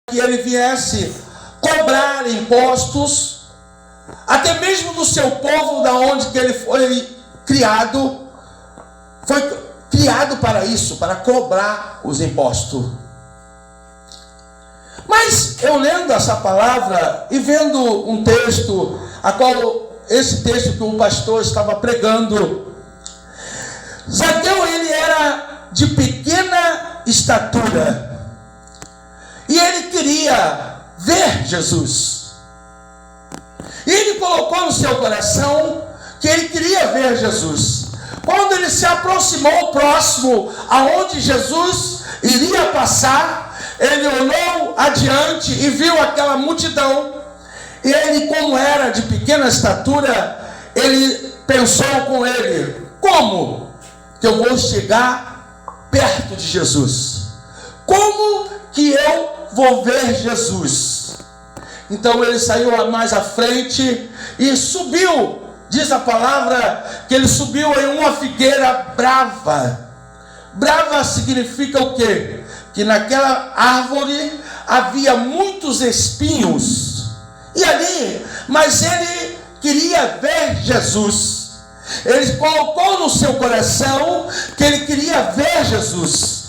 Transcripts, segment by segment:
que ele viesse cobrar impostos, até mesmo do seu povo, da onde que ele foi criado para isso, para cobrar os impostos. Mas eu lendo essa palavra e vendo um texto, esse texto que o pastor estava pregando, Zaqueu, ele era de pequena estatura e ele queria ver Jesus. E ele colocou no seu coração que ele queria ver Jesus. Quando ele se aproximou próximo aonde Jesus iria passar, ele olhou adiante e viu aquela multidão. E ele, como era de pequena estatura, ele pensou com ele: como que eu vou chegar perto de Jesus? Como que eu vou ver Jesus? Então ele saiu mais à frente e subiu. Diz a palavra que ele subiu em uma figueira brava. Brava significa o quê? Que naquela árvore havia muitos espinhos. E ali, mas ele queria ver Jesus. Ele colocou no seu coração que ele queria ver Jesus.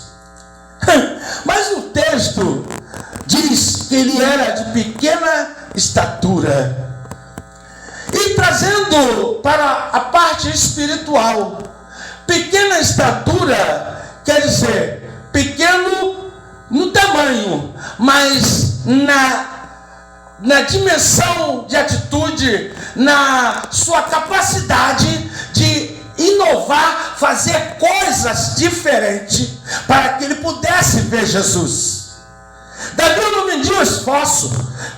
Mas o texto diz que ele era de pequena estatura. E trazendo para a parte espiritual, pequena estatura quer dizer pequeno no tamanho, mas na dimensão de atitude, na sua capacidade de inovar, fazer coisas diferentes para que ele pudesse ver Jesus. Davi não mediu esforço,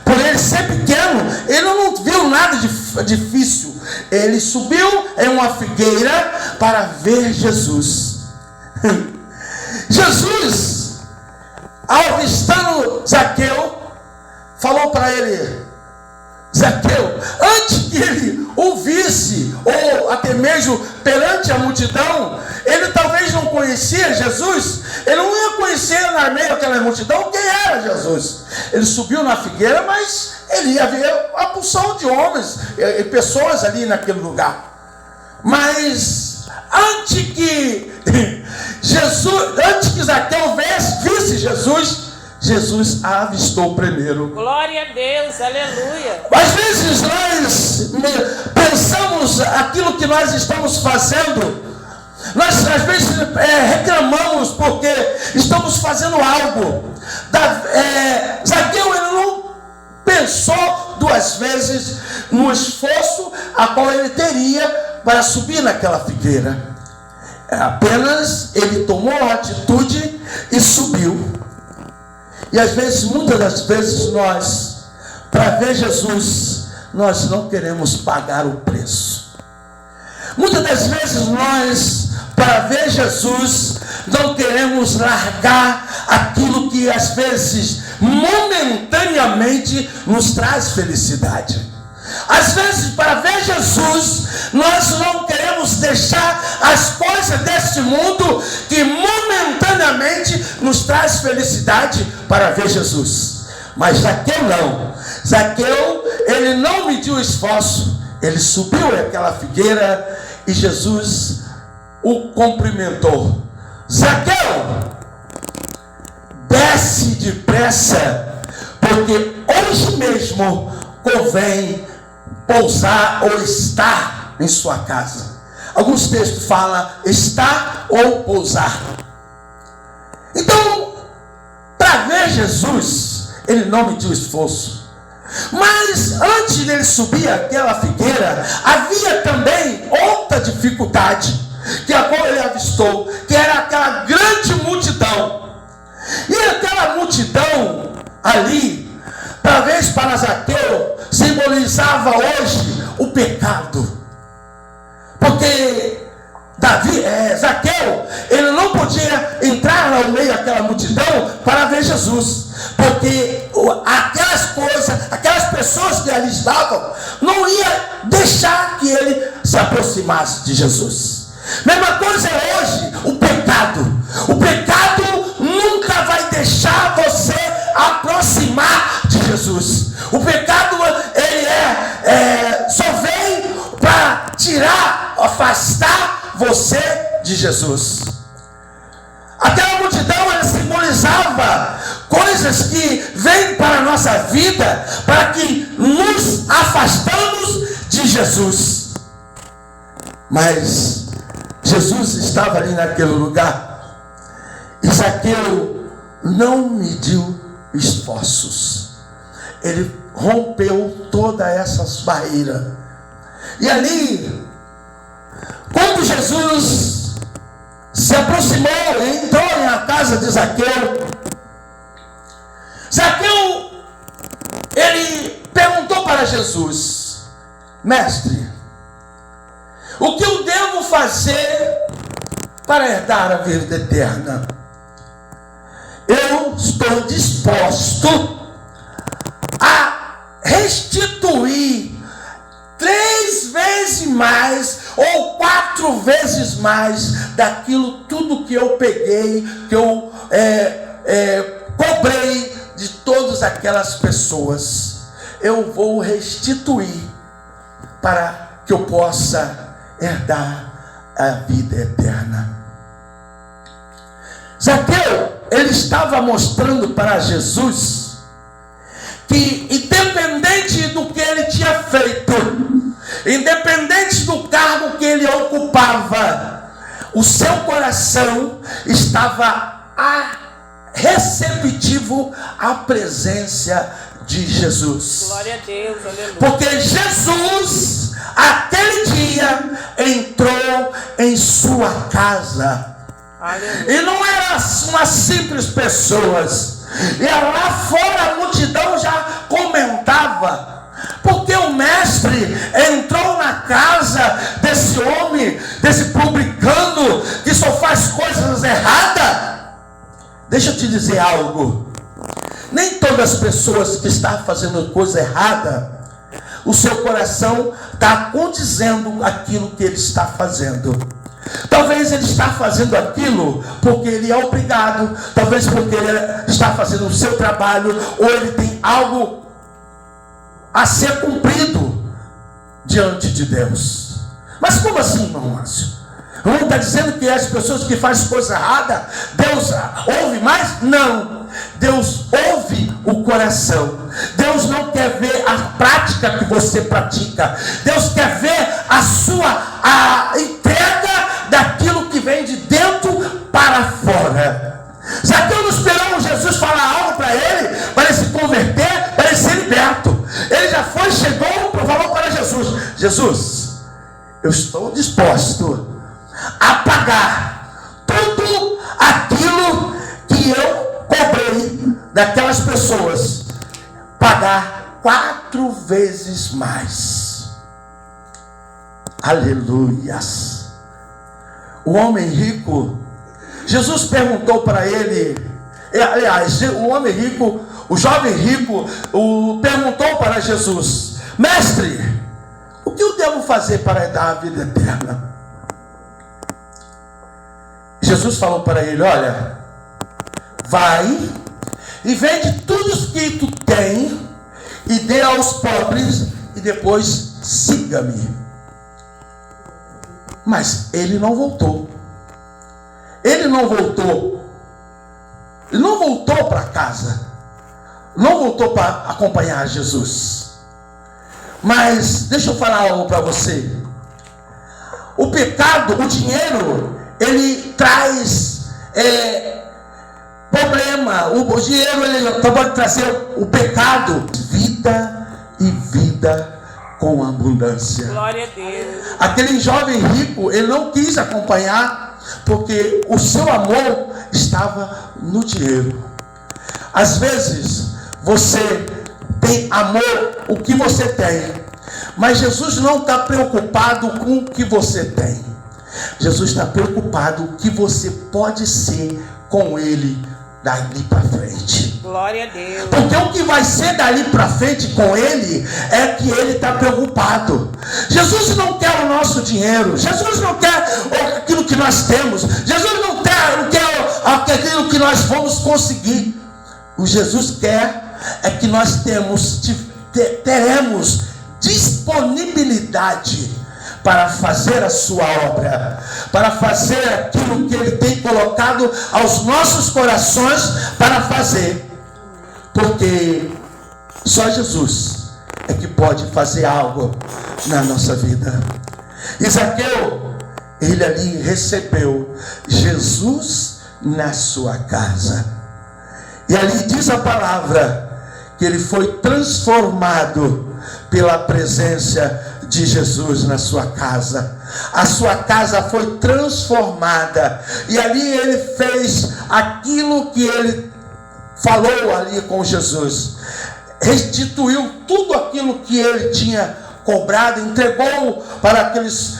por ele ser pequeno, ele não viu nada difícil. Ele subiu em uma figueira para ver Jesus. Jesus, ao avistando Zaqueu, falou para ele: Zaqueu, antes que ele o visse, ou até mesmo perante a multidão, ele talvez não conhecia Jesus, ele não ia conhecer na meio daquela multidão quem era Jesus. Ele subiu na figueira, mas ele ia ver a porção de homens e pessoas ali naquele lugar. Mas antes que Zaqueu visse Jesus a avistou primeiro. Glória a Deus, aleluia. Às vezes nós pensamos aquilo que nós estamos fazendo. Nós às vezes reclamamos porque estamos fazendo algo. Zaqueu, ele não pensou duas vezes no esforço a qual ele teria para subir naquela figueira. Apenas ele tomou a atitude e subiu. E às vezes, muitas das vezes, nós, para ver Jesus, nós não queremos pagar o preço. Muitas das vezes nós, para ver Jesus, não queremos largar aquilo que às vezes, momentaneamente, nos traz felicidade. Às vezes, para ver Jesus, nós não queremos deixar as coisas deste mundo que momentaneamente nos traz felicidade para ver Jesus. Mas Zaqueu não. Zaqueu, ele não mediu esforço. Ele subiu aquela figueira e Jesus o cumprimentou. Zaqueu, desce depressa, porque hoje mesmo convém pousar ou estar em sua casa. Alguns textos falam estar ou pousar. Então, para ver Jesus, ele não mediu esforço. Mas antes dele subir aquela figueira, havia também outra dificuldade, que a qual ele avistou, que era aquela grande multidão. E aquela multidão ali, talvez para Zaqueu, simbolizava hoje o pecado. Porque Zaqueu, ele não podia entrar no meio daquela multidão para ver Jesus. Porque aquelas pessoas que ali estavam, não ia deixar que ele se aproximasse de Jesus. Mesma coisa é hoje o pecado. O pecado nunca vai deixar você aproximar Jesus. O pecado, ele só vem para tirar, afastar você de Jesus. Aquela multidão, ela simbolizava coisas que vêm para a nossa vida, para que nos afastamos de Jesus. Mas Jesus estava ali naquele lugar, e Zaqueu não mediu esforços. Ele rompeu todas essas barreiras. E ali, quando Jesus se aproximou e entrou na casa de Zaqueu, Zaqueu, ele perguntou para Jesus: mestre, o que eu devo fazer para herdar a vida eterna? Eu estou disposto a restituir 3 vezes mais ou 4 vezes mais daquilo tudo que eu peguei, que eu cobrei de todas aquelas pessoas. Eu vou restituir para que eu possa herdar a vida eterna. Zaqueu, ele estava mostrando para Jesus que, independente do que ele tinha feito, independente do cargo que ele ocupava, o seu coração estava receptivo à presença de Jesus. Glória a Deus, aleluia. Porque Jesus, aquele dia, entrou em sua casa. Aleluia. E não era uma simples pessoa. E lá fora a multidão já comentava, porque o mestre entrou na casa desse homem, desse publicano, que só faz coisas erradas. Deixa eu te dizer algo: nem todas as pessoas que estão fazendo coisa errada, o seu coração está condizendo aquilo que ele está fazendo. Talvez ele está fazendo aquilo porque ele é obrigado, talvez porque ele está fazendo o seu trabalho, ou ele tem algo a ser cumprido diante de Deus. Mas como assim, irmão Márcio? Não está dizendo que as pessoas que fazem coisa errada, Deus ouve mais? Não. Deus ouve o coração. Deus não quer ver a prática que você pratica. Deus quer ver a entrega daquilo que vem de dentro para fora. Zaqueu não esperou Jesus falar algo para ele se converter, para ele ser liberto. Ele já chegou, falou para Jesus: Jesus, eu estou disposto a pagar tudo aquilo que eu cobrei daquelas pessoas, pagar 4 vezes mais. Aleluias. O homem rico, Jesus perguntou para ele, aliás, o homem rico, o jovem rico, perguntou para Jesus: mestre, o que eu devo fazer para dar a vida eterna? Jesus falou para ele: olha, vai e vende tudo que tu tem e dê aos pobres, e depois siga-me. Mas ele não voltou. Ele não voltou para casa. Não voltou para acompanhar Jesus. Mas deixa eu falar algo para você. O pecado, o dinheiro, ele traz problema. O dinheiro, ele pode trazer o pecado, vida e vida com abundância. Glória a Deus. Aquele jovem rico, ele não quis acompanhar, porque o seu amor estava no dinheiro. Às vezes você tem amor, o que você tem, mas Jesus não está preocupado com o que você tem. Jesus está preocupado com o que você pode ser com Ele dali para frente. Glória a Deus. Porque o que vai ser dali para frente com Ele é que Ele está preocupado. Jesus não quer o nosso dinheiro. Jesus não quer aquilo que nós temos. Jesus não quer aquilo que nós vamos conseguir. O Jesus quer é que nós teremos disponibilidade para fazer a sua obra, para fazer aquilo que Ele tem colocado aos nossos corações para fazer, porque só Jesus é que pode fazer algo na nossa vida. E Zaqueu, ele ali recebeu Jesus na sua casa, e ali diz a palavra que ele foi transformado pela presença de Jesus na sua casa. A sua casa foi transformada, e ali ele fez aquilo que ele falou ali com Jesus, restituiu tudo aquilo que ele tinha cobrado, entregou para aqueles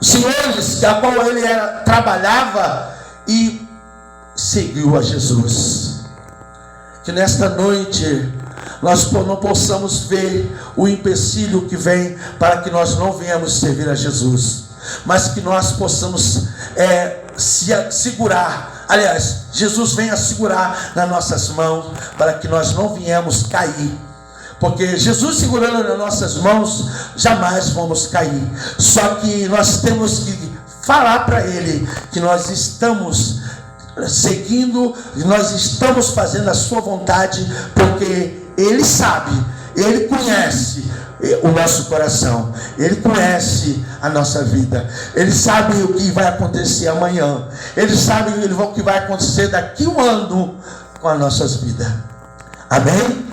senhores a qual ele trabalhava, e seguiu a Jesus. Que nesta noite nós não possamos ver o empecilho que vem para que nós não venhamos servir a Jesus, mas que nós possamos se segurar. Aliás, Jesus vem a segurar nas nossas mãos para que nós não venhamos cair, porque Jesus segurando nas nossas mãos, jamais vamos cair. Só que nós temos que falar para Ele que nós estamos seguindo, nós estamos fazendo a sua vontade, porque Ele sabe, Ele conhece o nosso coração, Ele conhece a nossa vida, Ele sabe o que vai acontecer amanhã, Ele sabe o que vai acontecer daqui a um ano com as nossas vidas. Amém?